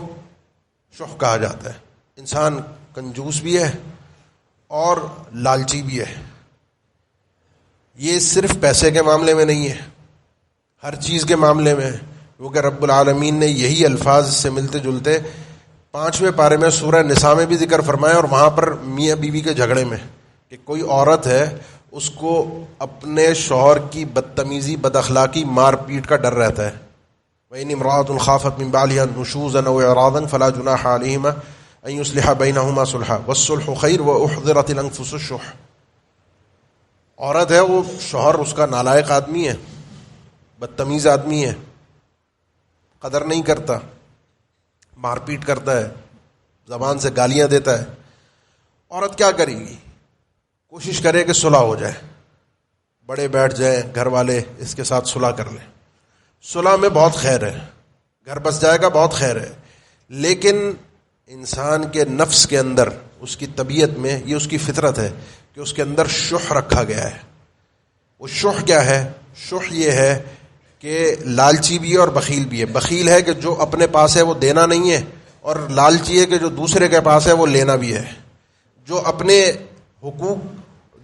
شح کہا جاتا ہے. انسان کنجوس بھی ہے اور لالچی بھی ہے. یہ صرف پیسے کے معاملے میں نہیں ہے، ہر چیز کے معاملے میں ہے. کیونکہ رب العالمین نے یہی الفاظ سے ملتے جلتے 5ویں پارے میں سورہ نساء میں بھی ذکر فرمایا، اور وہاں پر میاں بیوی کے جھگڑے میں، کہ کوئی عورت ہے اس کو اپنے شوہر کی بدتمیزی بد اخلاقی مار پیٹ کا ڈر رہتا ہے. وَإِنِ امْرَأَةٌ خَافَتْ مِنْ بَعْلِهَا نُشُوزًا أَوْ إِعْرَاضًا فَلَا جُنَاحَ عَلَيْهِمَا أَنْ يُصْلِحَ بَيْنَهُمَا صُلْحًا وَالصُّلْحُ خَيْرٌ وَأُحْضِرَتِ الْأَنفُسُ الشُّحَّ. عورت ہے، وہ شوہر اس کا نالائق آدمی ہے، بدتمیز آدمی ہے، قدر نہیں کرتا، مار پیٹ کرتا ہے، زبان سے گالیاں دیتا ہے. عورت کیا کرے گی؟ کوشش کرے کہ صلح ہو جائے، بڑے بیٹھ جائیں، گھر والے اس کے ساتھ صلح کر لیں. صلح میں بہت خیر ہے، گھر بس جائے گا، بہت خیر ہے. لیکن انسان کے نفس کے اندر، اس کی طبیعت میں، یہ اس کی فطرت ہے کہ اس کے اندر شح رکھا گیا ہے. وہ شح کیا ہے؟ شح یہ ہے کہ لالچی بھی ہے اور بخیل بھی ہے. بخیل ہے کہ جو اپنے پاس ہے وہ دینا نہیں ہے، اور لالچی ہے کہ جو دوسرے کے پاس ہے وہ لینا بھی ہے. جو اپنے حقوق،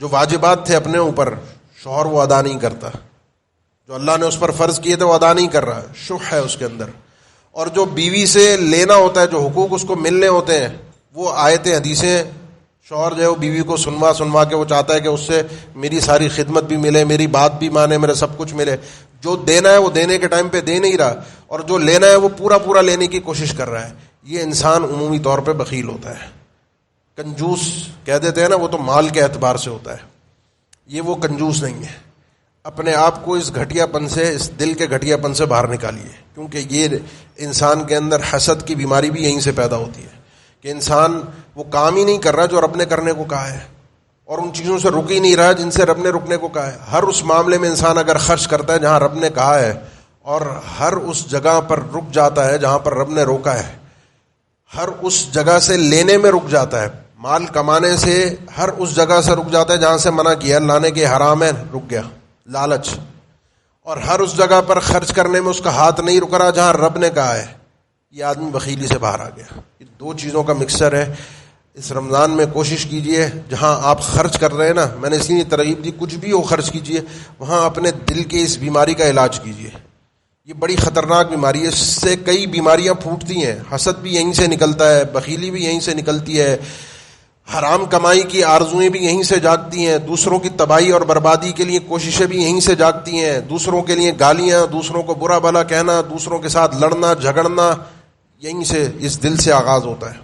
جو واجبات تھے اپنے اوپر، شوہر وہ ادا نہیں کرتا، جو اللہ نے اس پر فرض کیے تھے وہ ادا نہیں کر رہا، شح ہے اس کے اندر. اور جو بیوی سے لینا ہوتا ہے، جو حقوق اس کو ملنے ہوتے ہیں، وہ آیتیں حدیثیں، شوہر جو ہے وہ بیوی کو سنوا کے وہ چاہتا ہے کہ اس سے میری ساری خدمت بھی ملے، میری بات بھی مانے، میرا سب کچھ ملے. جو دینا ہے وہ دینے کے ٹائم پہ دے نہیں رہا، اور جو لینا ہے وہ پورا لینے کی کوشش کر رہا ہے. یہ انسان عمومی طور پہ بخیل ہوتا ہے. کنجوس کہہ دیتے ہیں نا، وہ تو مال کے اعتبار سے ہوتا ہے، یہ وہ کنجوس نہیں ہے. اپنے آپ کو اس گھٹیا پن سے، اس دل کے گھٹیا پن سے باہر نکالیے، کیونکہ یہ انسان کے اندر حسد کی بیماری بھی یہیں سے پیدا ہوتی ہے، کہ انسان وہ کام ہی نہیں کر رہا جو رب نے کرنے کو کہا ہے، اور ان چیزوں سے رک ہی نہیں رہا جن سے رب نے رکنے کو کہا ہے. ہر اس معاملے میں انسان اگر خرچ کرتا ہے جہاں رب نے کہا ہے، اور ہر اس جگہ پر رک جاتا ہے جہاں پر رب نے روکا ہے، ہر اس جگہ سے لینے میں رک جاتا ہے. مال کمانے سے ہر اس جگہ سے رک جاتا ہے جہاں سے منع کیا اللہ نے کہ حرام ہے، رک گیا لالچ، اور ہر اس جگہ پر خرچ کرنے میں اس کا ہاتھ نہیں رک رہا جہاں رب نے کہا ہے، یہ آدمی بخیلی سے باہر آ گیا۔ یہ دو چیزوں کا مکسچر ہے۔ اس رمضان میں کوشش کیجئے جہاں آپ خرچ کر رہے ہیں نا، میں نے اس لیے ترغیب دی، کچھ بھی ہو خرچ کیجئے، وہاں اپنے دل کی اس بیماری کا علاج کیجئے۔ یہ بڑی خطرناک بیماری ہے، اس سے کئی بیماریاں پھوٹتی ہیں۔ حسد بھی یہیں سے نکلتا ہے، بخیلی بھی یہیں سے نکلتی ہے، حرام کمائی کی آرزویں بھی یہیں سے جاگتی ہیں، دوسروں کی تباہی اور بربادی کے لیے کوششیں بھی یہیں سے جاگتی ہیں، دوسروں کے لیے گالیاں، دوسروں کو برا بھلا کہنا، دوسروں کے ساتھ لڑنا جھگڑنا، یہیں سے، اس دل سے آغاز ہوتا ہے۔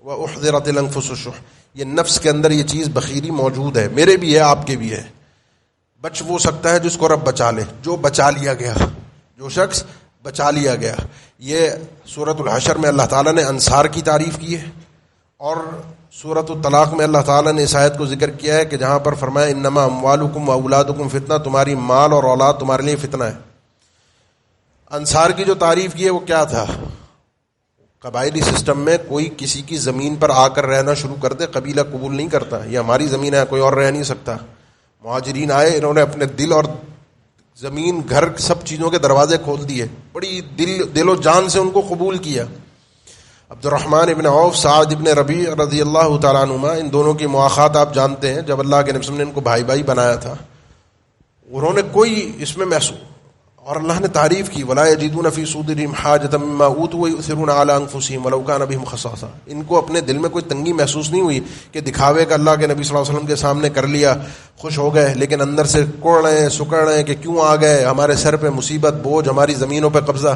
وَأُحْضِرَتِ الْأَنفُسُ الشُّحَّ، یہ نفس کے اندر یہ چیز بخیلی موجود ہے، میرے بھی ہے، آپ کے بھی ہے۔ بچ وہ سکتا ہے جس کو رب بچا لے، جو بچا لیا گیا، جو شخص بچا لیا گیا۔ یہ سورۃ الحشر میں اللہ تعالیٰ نے انصار کی تعریف کی ہے، اور سورۃ الطلاق میں اللہ تعالیٰ نے اس آیت کو ذکر کیا ہے کہ جہاں پر فرمایا انما اموالکم واولادکم فتنہ، تمہاری مال اور اولاد تمہارے لیے فتنہ ہے۔ انصار کی جو تعریف کی ہے وہ کیا تھا؟ قبائلی سسٹم میں کوئی کسی کی زمین پر آ کر رہنا شروع کر دے، قبیلہ قبول نہیں کرتا، یہ ہماری زمین ہے، کوئی اور رہ نہیں سکتا۔ مہاجرین آئے، انہوں نے اپنے دل اور زمین، گھر، سب چیزوں کے دروازے کھول دیے، بڑی دل و جان سے ان کو قبول کیا۔ عبد الرحمن ابن عوف، سعد ابن ربیع رضی اللہ تعالیٰ عنہما، ان دونوں کی مواخات آپ جانتے ہیں، جب اللہ کے نبی صلی اللہ علیہ وسلم نے ان کو بھائی بھائی بنایا تھا، انہوں نے کوئی اس میں محسوس، اور اللہ نے تعریف کی وَلَا يَجِدُونَ فِي صُدُورِهِمْ حَاجَةً مِّمَّا أُوتُوا وَيُؤْثِرُونَ عَلَىٰ أَنفُسِهِمْ وَلَوْ كَانَ بِهِمْ خَصَاصَةٌ، ان کو اپنے دل میں کوئی تنگی محسوس نہیں ہوئی کہ دکھاوے کا اللہ کے نبی صلی اللہ علیہ وسلم کے سامنے کر لیا، خوش ہو گئے، لیکن اندر سے کوڑ رہے ہیں، سکڑ رہے ہیں کہ کیوں آ گئے، ہمارے سر پہ مصیبت، بوجھ، ہماری زمینوں پہ قبضہ،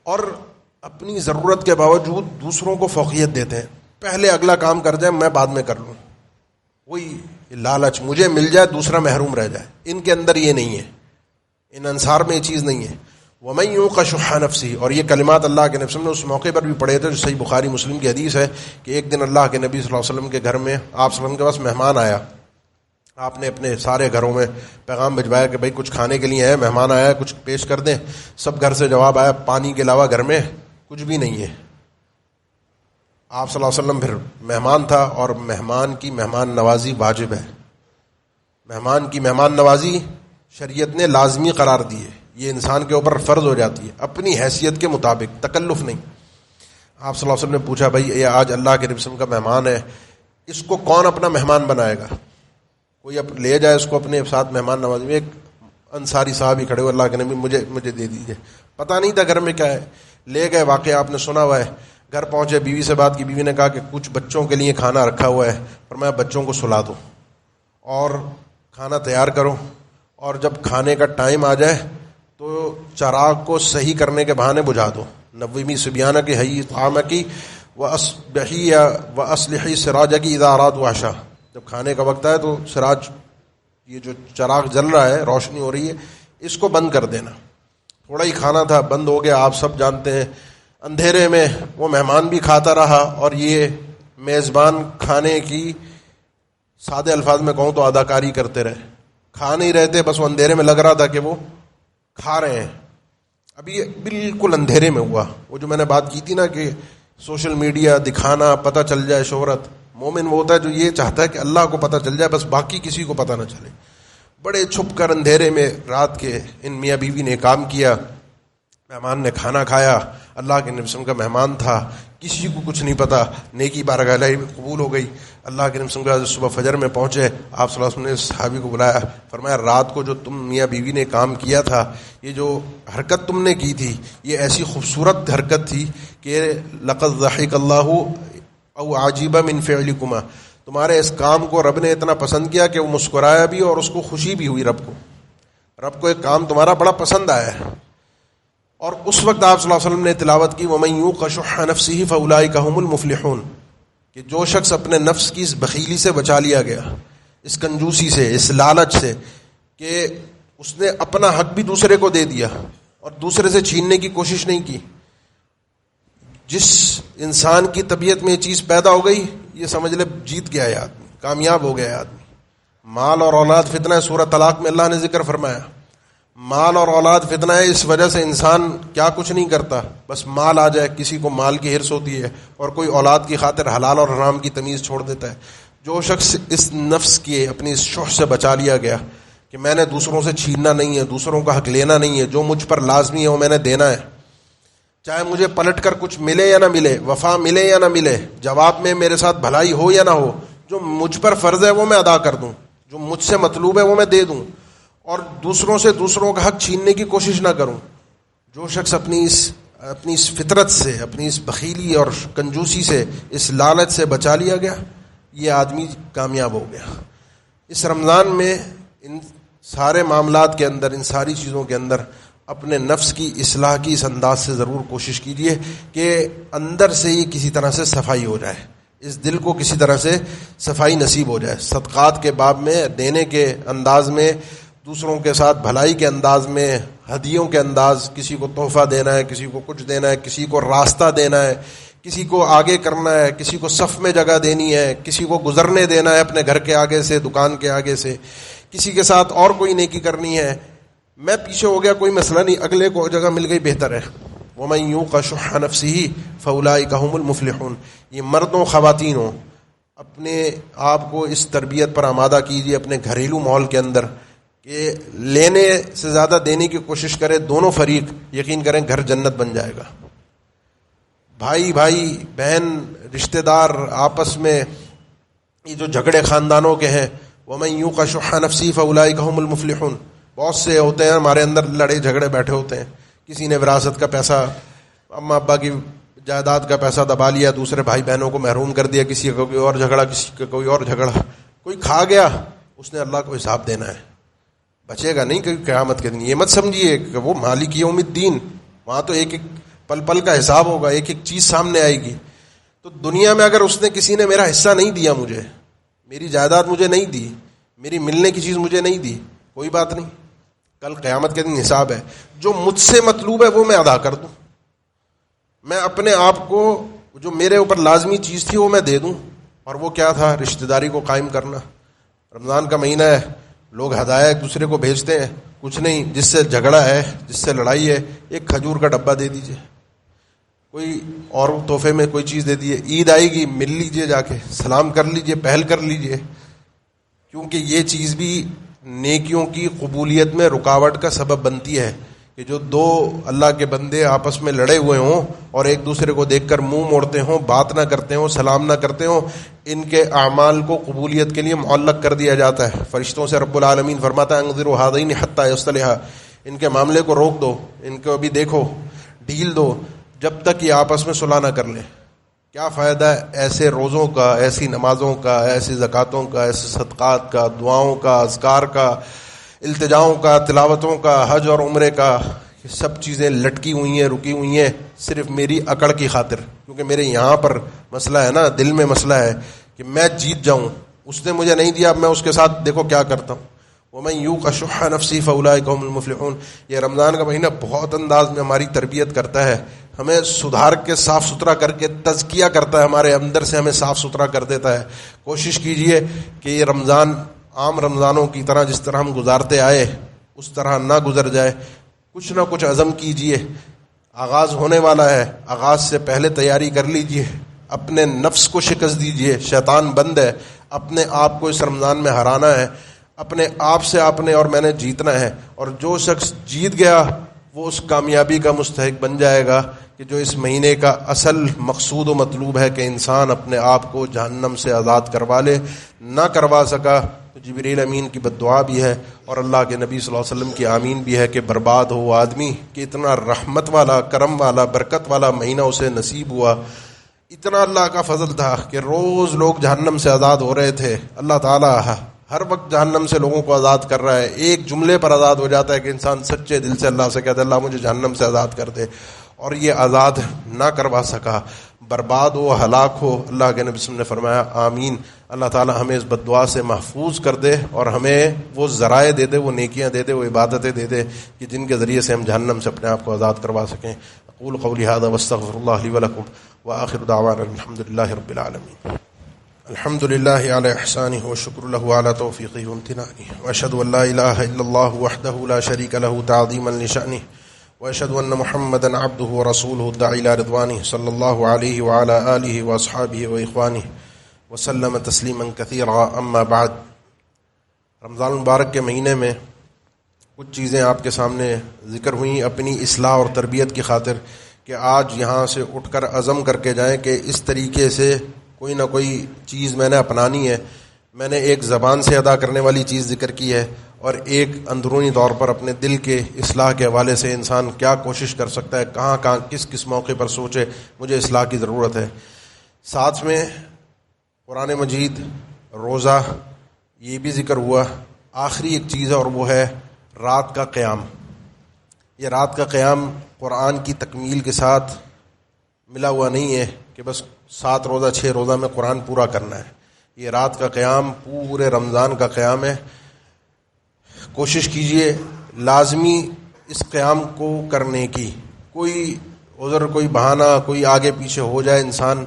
اور اپنی ضرورت کے باوجود دوسروں کو فوقیت دیتے ہیں، پہلے اگلا کام کر جائے میں بعد میں کر لوں، وہی لالچ، مجھے مل جائے دوسرا محروم رہ جائے۔ ان کے اندر یہ نہیں ہے، ان انصار میں یہ چیز نہیں ہے۔ وَمَن يُوقَ شُحَّ نَفْسِهِ، اور یہ کلمات اللہ کے نبی صلی اللہ علیہ وسلم نے اس موقع پر بھی پڑھے تھے، جو صحیح بخاری مسلم کی حدیث ہے کہ ایک دن اللہ کے نبی صلی اللہ علیہ وسلم کے گھر میں، آپ صلی اللہ علیہ وسلم کے پاس مہمان آیا، آپ نے اپنے سارے گھروں میں پیغام بھجوایا کہ بھائی کچھ کھانے کے لیے ہے، مہمان آیا ہے، کچھ پیش کر دیں۔ سب گھر سے جواب آیا پانی کے علاوہ گھر میں کچھ بھی نہیں ہے۔ آپ صلی اللہ علیہ وسلم پھر مہمان تھا، اور مہمان کی مہمان نوازی واجب ہے، مہمان کی مہمان نوازی شریعت نے لازمی قرار دی ہے، یہ انسان کے اوپر فرض ہو جاتی ہے اپنی حیثیت کے مطابق، تکلف نہیں۔ آپ صلی اللہ علیہ وسلم نے پوچھا بھائی یہ آج اللہ کے نبی صلی اللہ علیہ وسلم کا مہمان ہے، اس کو کون اپنا مہمان بنائے گا؟ کوئی لے جائے اس کو اپنے ساتھ مہمان نوازی میں۔ ایک انصاری صاحب ہی کھڑے ہوئے، اللہ کے نبی مجھے دے دیجیے، پتہ نہیں تھا گھر میں کیا ہے، لے گئے، واقعہ آپ نے سنا ہوا ہے۔ گھر پہنچے، بیوی سے بات کی، بیوی نے کہا کہ کچھ بچوں کے لیے کھانا رکھا ہوا ہے، فرمایا بچوں کو سلا دو اور کھانا تیار کرو، اور جب کھانے کا ٹائم آ جائے تو چراغ کو صحیح کرنے کے بہانے بجھا دو۔ نویمی سبیانہ کی حی طعام کی وَأَصْلِحِي سِرَاجَكِ إِذَا أَرَادُوا عَشَاءَ، جب کھانے کا وقت آئے تو سراج، یہ جو چراغ جل رہا ہے، روشنی ہو رہی ہے، اس کو بند کر دینا۔ تھوڑا ہی کھانا تھا، بند ہو گیا۔ آپ سب جانتے ہیں اندھیرے میں وہ مہمان بھی کھاتا رہا، اور یہ میزبان کھانے کی، سادے الفاظ میں کہوں تو اداکاری کرتے رہے، کھا نہیں رہتے، بس وہ اندھیرے میں لگ رہا تھا کہ وہ کھا رہے ہیں۔ ابھی بالکل اندھیرے میں ہوا، وہ جو میں نے بات کی تھی نا کہ سوشل میڈیا دکھانا، پتہ چل جائے شہرت۔ مومن وہ ہوتا ہے جو یہ چاہتا ہے کہ اللہ کو پتہ چل جائے، بس باقی کسی کو پتہ نہ چلے۔ بڑے چھپ کر اندھیرے میں رات کے ان میاں بیوی نے کام کیا، مہمان نے کھانا کھایا، اللہ کے نبی صلی اللہ علیہ وسلم کا مہمان تھا، کسی کو کچھ نہیں پتا، نیکی بارگاہ الہی میں قبول ہو گئی۔ اللہ کے نبی صلی اللہ علیہ وسلم صبح فجر میں پہنچے، آپ صلی اللہ علیہ وسلم نے صحابی کو بلایا، فرمایا رات کو جو تم میاں بیوی نے کام کیا تھا، یہ جو حرکت تم نے کی تھی، یہ ایسی خوبصورت حرکت تھی کہ لقد ضحک اللہ او عجیب من فعلکما، تمہارے اس کام کو رب نے اتنا پسند کیا کہ وہ مسکرایا بھی اور اس کو خوشی بھی ہوئی، رب کو ایک کام تمہارا بڑا پسند آیا ہے۔ اور اس وقت آپ صلی اللہ علیہ وسلم نے تلاوت کی وَمَن يُوقَ شُحَّ نَفْسِهِ فَأُولَٰئِكَ هُمُ الْمُفْلِحُونَ، کہ جو شخص اپنے نفس کی اس بخیلی سے بچا لیا گیا، اس کنجوسی سے، اس لالچ سے کہ اس نے اپنا حق بھی دوسرے کو دے دیا اور دوسرے سے چھیننے کی کوشش نہیں کی۔ جس انسان کی طبیعت میں یہ چیز پیدا ہو گئی، یہ سمجھ لے جیت گیا ہے آدمی، کامیاب ہو گیا ہے آدمی۔ مال اور اولاد فتنہ ہے، سورہ طلاق میں اللہ نے ذکر فرمایا۔ مال اور اولاد فتنہ ہے، اس وجہ سے انسان کیا کچھ نہیں کرتا، بس مال آ جائے، کسی کو مال کی ہرس ہوتی ہے اور کوئی اولاد کی خاطر حلال اور حرام کی تمیز چھوڑ دیتا ہے۔ جو شخص اس نفس کی اپنی اس شح سے بچا لیا گیا کہ میں نے دوسروں سے چھیننا نہیں ہے، دوسروں کا حق لینا نہیں ہے، جو مجھ پر لازمی ہے وہ میں نے دینا ہے، چاہے مجھے پلٹ کر کچھ ملے یا نہ ملے، وفا ملے یا نہ ملے، جواب میں میرے ساتھ بھلائی ہو یا نہ ہو، جو مجھ پر فرض ہے وہ میں ادا کر دوں، جو مجھ سے مطلوب ہے وہ میں دے دوں، اور دوسروں سے دوسروں کا حق چھیننے کی کوشش نہ کروں۔ جو شخص اپنی اس فطرت سے، اپنی اس بخیلی اور کنجوسی سے، اس لالچ سے بچا لیا گیا، یہ آدمی کامیاب ہو گیا۔ اس رمضان میں ان سارے معاملات کے اندر، ان ساری چیزوں کے اندر اپنے نفس کی اصلاح کی اس انداز سے ضرور کوشش کیجیے کہ اندر سے ہی کسی طرح سے صفائی ہو جائے، اس دل کو کسی طرح سے صفائی نصیب ہو جائے، صدقات کے باب میں، دینے کے انداز میں، دوسروں کے ساتھ بھلائی کے انداز میں، ہدیوں کے انداز، کسی کو تحفہ دینا ہے، کسی کو کچھ دینا ہے، کسی کو راستہ دینا ہے، کسی کو آگے کرنا ہے، کسی کو صف میں جگہ دینی ہے، کسی کو گزرنے دینا ہے اپنے گھر کے آگے سے، دکان کے آگے سے، کسی کے ساتھ اور کوئی نیکی کرنی ہے۔ میں پیچھے ہو گیا کوئی مسئلہ نہیں، اگلے کو جگہ مل گئی بہتر ہے۔ وَمَن يُوقَ شُحَّ نَفْسِهِ فَأُولَٰئِكَ هُمُ الْمُفْلِحُونَ۔ یہ مردوں خواتین ہوں، اپنے آپ کو اس تربیت پر آمادہ کیجیے اپنے گھریلو ماحول کے اندر کہ لینے سے زیادہ دینے کی کوشش کرے دونوں فریق، یقین کریں گھر جنت بن جائے گا۔ بھائی بھائی، بہن، رشتہ دار آپس میں یہ جو جھگڑے خاندانوں کے ہیں، وَمَن يُوقَ شُحَّ نَفْسِهِ فَأُولَٰئِكَ هُمُ الْمُفْلِحُونَ، بہت سے ہوتے ہیں ہمارے اندر لڑے جھگڑے بیٹھے ہوتے ہیں، کسی نے وراثت کا پیسہ، اماں ابا کی جائیداد کا پیسہ دبا لیا، دوسرے بھائی بہنوں کو محروم کر دیا، کسی کا کوئی اور جھگڑا، کسی کا کوئی اور جھگڑا، کوئی کھا گیا، اس نے اللہ کو حساب دینا ہے، بچے گا نہیں کہ قیامت کے دن۔ یہ مت سمجھیے کہ وہ مالک یوم الدین، وہاں تو ایک ایک پل پل کا حساب ہوگا، ایک ایک چیز سامنے آئے گی۔ تو دنیا میں اگر اس نے کسی نے میرا حصہ نہیں دیا، مجھے میری جائیداد مجھے نہیں دی، میری ملنے کی چیز مجھے نہیں دی، کوئی بات نہیں، کل قیامت کے دن حساب ہے۔ جو مجھ سے مطلوب ہے وہ میں ادا کر دوں، میں اپنے آپ کو جو میرے اوپر لازمی چیز تھی وہ میں دے دوں، اور وہ کیا تھا؟ رشتہ داری کو قائم کرنا۔ رمضان کا مہینہ ہے، لوگ ہدایہ ایک دوسرے کو بھیجتے ہیں، کچھ نہیں، جس سے جھگڑا ہے، جس سے لڑائی ہے، ایک کھجور کا ڈبہ دے دیجئے، کوئی اور تحفے میں کوئی چیز دے دیجئے، عید آئے گی مل لیجئے، جا کے سلام کر لیجئے، پہل کر لیجئے، کیونکہ یہ چیز بھی نیکیوں کی قبولیت میں رکاوٹ کا سبب بنتی ہے کہ جو دو اللہ کے بندے آپس میں لڑے ہوئے ہوں اور ایک دوسرے کو دیکھ کر منہ موڑتے ہوں، بات نہ کرتے ہوں، سلام نہ کرتے ہوں، ان کے اعمال کو قبولیت کے لیے معلق کر دیا جاتا ہے۔ فرشتوں سے رب العالمین فرماتا ہے انظروا ھذین حتی یصطلحا، ان کے معاملے کو روک دو، ان کو ابھی دیکھو، ڈھیل دو، جب تک یہ آپس میں صلح نہ کر لیں۔ کیا فائدہ ہے ایسے روزوں کا، ایسی نمازوں کا، ایسی زکاتوں کا، ایسے صدقات کا، دعاؤں کا، اذکار کا، التجاؤں کا، تلاوتوں کا، حج اور عمرے کا؟ یہ سب چیزیں لٹکی ہوئی ہیں، رکی ہوئی ہیں، صرف میری اکڑ کی خاطر، کیونکہ میرے یہاں پر مسئلہ ہے نا، دل میں مسئلہ ہے کہ میں جیت جاؤں، اس نے مجھے نہیں دیا، اب میں اس کے ساتھ دیکھو کیا کرتا ہوں۔ وَمَن يُوقَ شُحَّ نَفْسِهِ فَأُولَٰئِكَ هُمُ الْمُفْلِحُونَ۔ یہ رمضان کا مہینہ بہت انداز میں ہماری تربیت کرتا ہے، ہمیں سدھار کے صاف ستھرا کر کے تزکیہ کرتا ہے، ہمارے اندر سے ہمیں صاف ستھرا کر دیتا ہے۔ کوشش کیجئے کہ یہ رمضان عام رمضانوں کی طرح جس طرح ہم گزارتے آئے اس طرح نہ گزر جائے، کچھ نہ کچھ عزم کیجئے، آغاز ہونے والا ہے، آغاز سے پہلے تیاری کر لیجئے، اپنے نفس کو شکست دیجئے، شیطان بند ہے، اپنے آپ کو اس رمضان میں ہرانا ہے، اپنے آپ سے آپ نے اور میں نے جیتنا ہے، اور جو شخص جیت گیا وہ اس کامیابی کا مستحق بن جائے گا کہ جو اس مہینے کا اصل مقصود و مطلوب ہے کہ انسان اپنے آپ کو جہنم سے آزاد کروا لے، نہ کروا سکا تو جبریل امین کی بد دعا بھی ہے اور اللہ کے نبی صلی اللہ علیہ وسلم کی آمین بھی ہے کہ برباد ہو وہ آدمی کہ اتنا رحمت والا، کرم والا، برکت والا مہینہ اسے نصیب ہوا، اتنا اللہ کا فضل تھا کہ روز لوگ جہنم سے آزاد ہو رہے تھے، اللہ تعالیٰ ہر وقت جہنم سے لوگوں کو آزاد کر رہا ہے، ایک جملے پر آزاد ہو جاتا ہے کہ انسان سچے دل سے اللہ سے کہتا ہے اللہ مجھے جہنم سے آزاد کر دے، اور یہ آزاد نہ کروا سکا، برباد ہو، ہلاک ہو۔ اللہ کے نبی صلی اللہ علیہ وسلم نے فرمایا آمین۔ اللہ تعالیٰ ہمیں اس بد دعا سے محفوظ کر دے اور ہمیں وہ ذرائع دے دے، وہ نیکیاں دے دے، وہ عبادتیں دے دے کہ جن کے ذریعے سے ہم جہنم سے اپنے آپ کو آزاد کروا سکیں۔ اقول قولی ھذا واستغفر اللہ لی ولکم وآخر دعوانا الحمد للہ رب العالمین۔ الحمد لله على إحسانه والشكر له على توفيقه وامتنانه وأشهد أن لا إله إلا الله وحده لا شريك له تعظيما لشأنه وأشهد أن محمدا عبده ورسوله الداعي إلى رضوانه صلى الله عليه وعلى آله وأصحابه وإخوانه وسلم تسلیما كثيرا اما بعد. رمضان المبارک کے مہینے میں کچھ چیزیں آپ کے سامنے ذکر ہوئیں اپنی اصلاح اور تربیت کی خاطر کہ آج یہاں سے اٹھ کر عزم کر کے جائیں کہ اس طریقے سے کوئی نہ کوئی چیز میں نے اپنانی ہے. میں نے ایک زبان سے ادا کرنے والی چیز ذکر کی ہے اور ایک اندرونی طور پر اپنے دل کے اصلاح کے حوالے سے انسان کیا کوشش کر سکتا ہے, کہاں کہاں کس کس موقع پر سوچے مجھے اصلاح کی ضرورت ہے. ساتھ میں قرآن مجید, روزہ, یہ بھی ذکر ہوا. آخری ایک چیز ہے اور وہ ہے رات کا قیام. یہ رات کا قیام قرآن کی تکمیل کے ساتھ ملا ہوا نہیں ہے کہ بس 7 روزہ 6 روزہ میں قرآن پورا کرنا ہے. یہ رات کا قیام پورے رمضان کا قیام ہے. کوشش کیجئے لازمی اس قیام کو کرنے کی. کوئی عذر, کوئی بہانہ, کوئی آگے پیچھے ہو جائے انسان,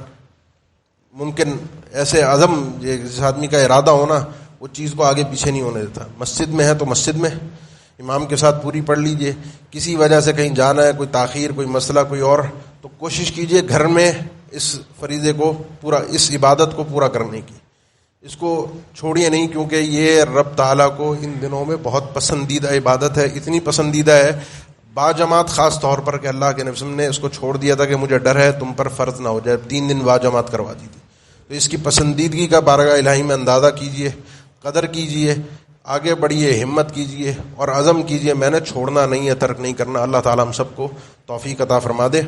ممکن ایسے عزم جس آدمی کا ارادہ ہونا وہ چیز کو آگے پیچھے نہیں ہونے دیتا. مسجد میں ہے تو مسجد میں امام کے ساتھ پوری پڑھ لیجئے. کسی وجہ سے کہیں جانا ہے, کوئی تاخیر, کوئی مسئلہ, کوئی اور, تو کوشش کیجئے گھر میں اس فریضے کو پورا, اس عبادت کو پورا کرنے کی. اس کو چھوڑیے نہیں کیونکہ یہ رب تعالیٰ کو ان دنوں میں بہت پسندیدہ عبادت ہے. اتنی پسندیدہ ہے باجماعت خاص طور پر کہ اللہ کے نبی نے اس کو چھوڑ دیا تھا کہ مجھے ڈر ہے تم پر فرض نہ ہو جائے. 3 دن باجماعت کروا دی تھی. تو اس کی پسندیدگی کا بارگاہ الہی میں اندازہ کیجئے, قدر کیجئے, آگے بڑھیے, ہمت کیجئے اور عزم کیجئے میں نے چھوڑنا نہیں ہے, ترک نہیں کرنا. اللہ تعالیٰ ہم سب کو توفیق عطا فرما دے.